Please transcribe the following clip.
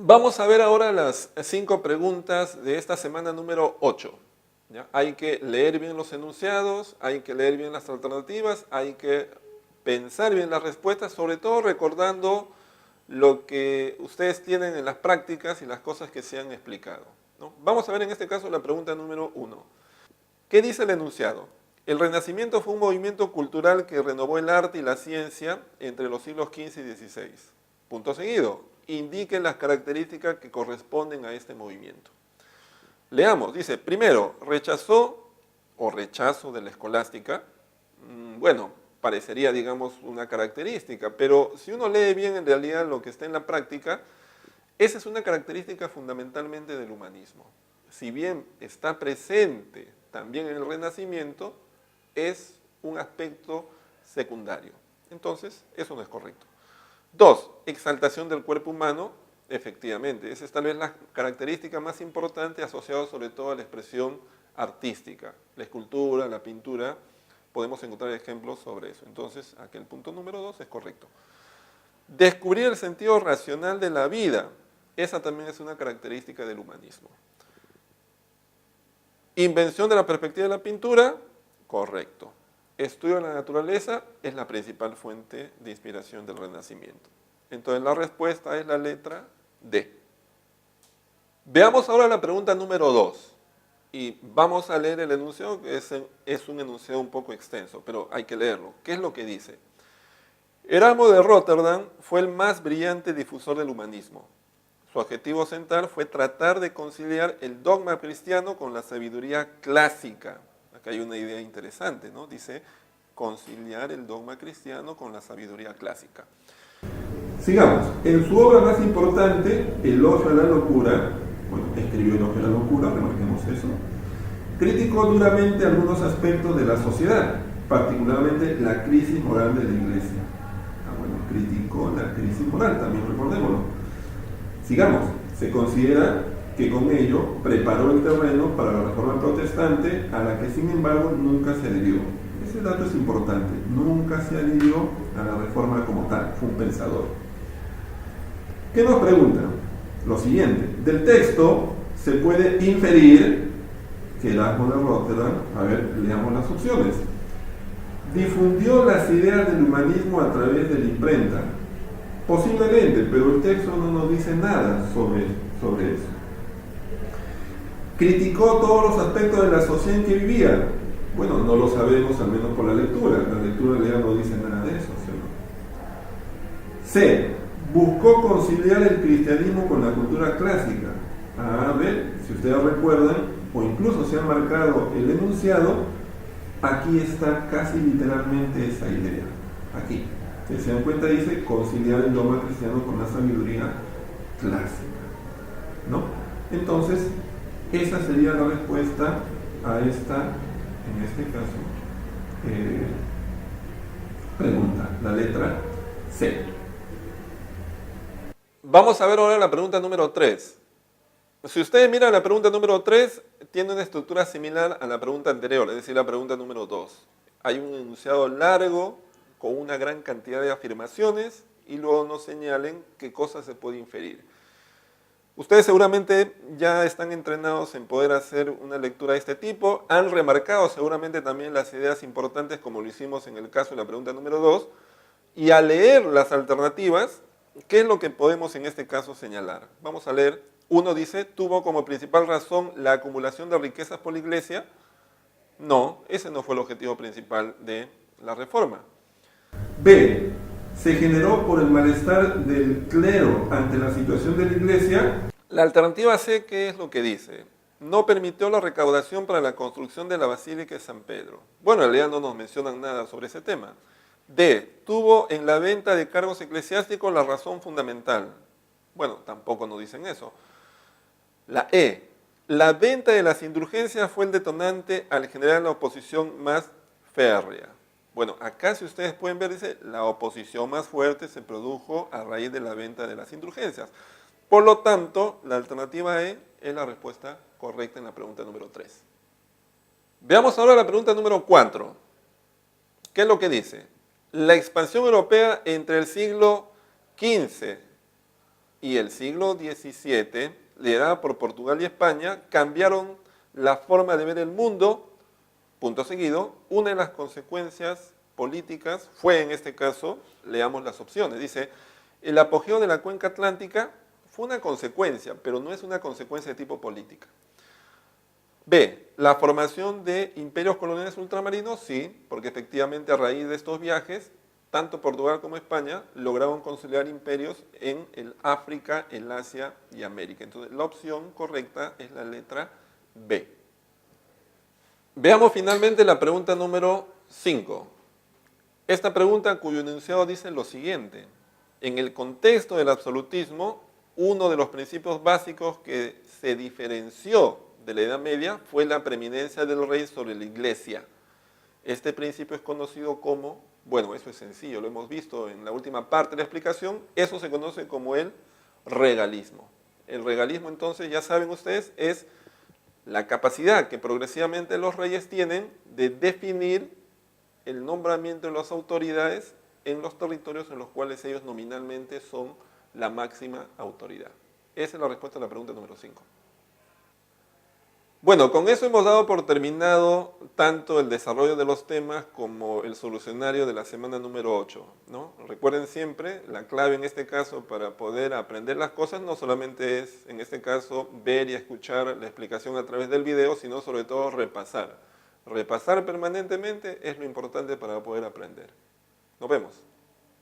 Vamos a ver ahora las 5 preguntas de esta semana número 8. ¿Ya? Hay que leer bien los enunciados, hay que leer bien las alternativas, hay que pensar bien las respuestas, sobre todo recordando lo que ustedes tienen en las prácticas y las cosas que se han explicado, ¿no? Vamos a ver en este caso la pregunta número 1. ¿Qué dice el enunciado? El Renacimiento fue un movimiento cultural que renovó el arte y la ciencia entre los siglos XV y XVI. Punto seguido. Indique las características que corresponden a este movimiento. Leamos, dice, primero, rechazó o rechazo de la escolástica. Bueno, parecería, digamos, una característica, pero si uno lee bien en realidad lo que está en la práctica, esa es una característica fundamentalmente del humanismo. Si bien está presente también en el Renacimiento, es un aspecto secundario. Entonces, eso no es correcto. 2. Exaltación del cuerpo humano. Efectivamente, esa es tal vez la característica más importante asociada sobre todo a la expresión artística. La escultura, la pintura, podemos encontrar ejemplos sobre eso. Entonces, aquel punto número 2 es correcto. Descubrir el sentido racional de la vida. Esa también es una característica del humanismo. Invención de la perspectiva de la pintura. Correcto. Estudio de la naturaleza es la principal fuente de inspiración del Renacimiento. Entonces la respuesta es la letra D. Veamos ahora la pregunta número 2. Y vamos a leer el enunciado, que es un enunciado un poco extenso, pero hay que leerlo. ¿Qué es lo que dice? Erasmo de Róterdam fue el más brillante difusor del humanismo. Su objetivo central fue tratar de conciliar el dogma cristiano con la sabiduría clásica. Acá hay una idea interesante, ¿no? Dice, conciliar el dogma cristiano con la sabiduría clásica. Sigamos. En su obra más importante, Elogio a la locura, bueno, escribió Elogio a la locura, remarquemos eso, criticó duramente algunos aspectos de la sociedad, particularmente la crisis moral de la Iglesia. Bueno, criticó la crisis moral, también recordémoslo. Sigamos. Se considera que con ello preparó el terreno para la reforma protestante, a la que sin embargo nunca se adhirió. Ese dato es importante, nunca se adhirió a la reforma como tal, fue un pensador. ¿Qué nos pregunta? Lo siguiente, del texto se puede inferir que Erasmo de Róterdam, a ver, leamos las opciones, difundió las ideas del humanismo a través de la imprenta. Posiblemente, pero el texto no nos dice nada sobre eso. Criticó todos los aspectos de la sociedad en que vivía. Bueno, no lo sabemos, al menos por la lectura. La lectura en realidad no dice nada de eso, ¿sí? C. Buscó conciliar el cristianismo con la cultura clásica. A ver, si ustedes recuerdan, o incluso se ha marcado el enunciado, aquí está casi literalmente esa idea. Aquí. Si se dan cuenta, dice conciliar el dogma cristiano con la sabiduría clásica, ¿no? Entonces, esa sería la respuesta a esta, en este caso, pregunta, la letra C. Vamos a ver ahora la pregunta número 3. Si ustedes miran la pregunta número 3, tiene una estructura similar a la pregunta anterior, es decir, la pregunta número 2. Hay un enunciado largo con una gran cantidad de afirmaciones y luego nos señalen qué cosas se puede inferir. Ustedes seguramente ya están entrenados en poder hacer una lectura de este tipo, han remarcado seguramente también las ideas importantes como lo hicimos en el caso de la pregunta número 2, y al leer las alternativas, ¿qué es lo que podemos en este caso señalar? Vamos a leer, uno dice, tuvo como principal razón la acumulación de riquezas por la Iglesia. No, ese no fue el objetivo principal de la reforma. B. Se generó por el malestar del clero ante la situación de la Iglesia. La alternativa C, ¿qué es lo que dice? No permitió la recaudación para la construcción de la Basílica de San Pedro. Bueno, en realidad no nos mencionan nada sobre ese tema. D. Tuvo en la venta de cargos eclesiásticos la razón fundamental. Bueno, tampoco nos dicen eso. La E. La venta de las indulgencias fue el detonante al generar la oposición más férrea. Bueno, acá si ustedes pueden ver, dice, la oposición más fuerte se produjo a raíz de la venta de las indulgencias. Por lo tanto, la alternativa E es la respuesta correcta en la pregunta número 3. Veamos ahora la pregunta número 4. ¿Qué es lo que dice? La expansión europea entre el siglo XV y el siglo XVII, liderada por Portugal y España, cambiaron la forma de ver el mundo. Punto seguido, una de las consecuencias políticas fue, en este caso, leamos las opciones, dice, el apogeo de la cuenca atlántica fue una consecuencia, pero no es una consecuencia de tipo política. B, la formación de imperios coloniales ultramarinos, sí, porque efectivamente a raíz de estos viajes, tanto Portugal como España lograron consolidar imperios en el África, el Asia y América. Entonces, la opción correcta es la letra B. Veamos finalmente la pregunta número 5. Esta pregunta cuyo enunciado dice lo siguiente. En el contexto del absolutismo, uno de los principios básicos que se diferenció de la Edad Media fue la preeminencia del rey sobre la iglesia. Este principio es conocido como, bueno, eso es sencillo, lo hemos visto en la última parte de la explicación, eso se conoce como el regalismo. El regalismo, entonces, ya saben ustedes, es la capacidad que progresivamente los reyes tienen de definir el nombramiento de las autoridades en los territorios en los cuales ellos nominalmente son la máxima autoridad. Esa es la respuesta a la pregunta número 5. Bueno, con eso hemos dado por terminado tanto el desarrollo de los temas como el solucionario de la semana número 8, ¿no? Recuerden siempre, la clave en este caso para poder aprender las cosas no solamente es, en este caso, ver y escuchar la explicación a través del video, sino sobre todo repasar. Repasar permanentemente es lo importante para poder aprender. Nos vemos.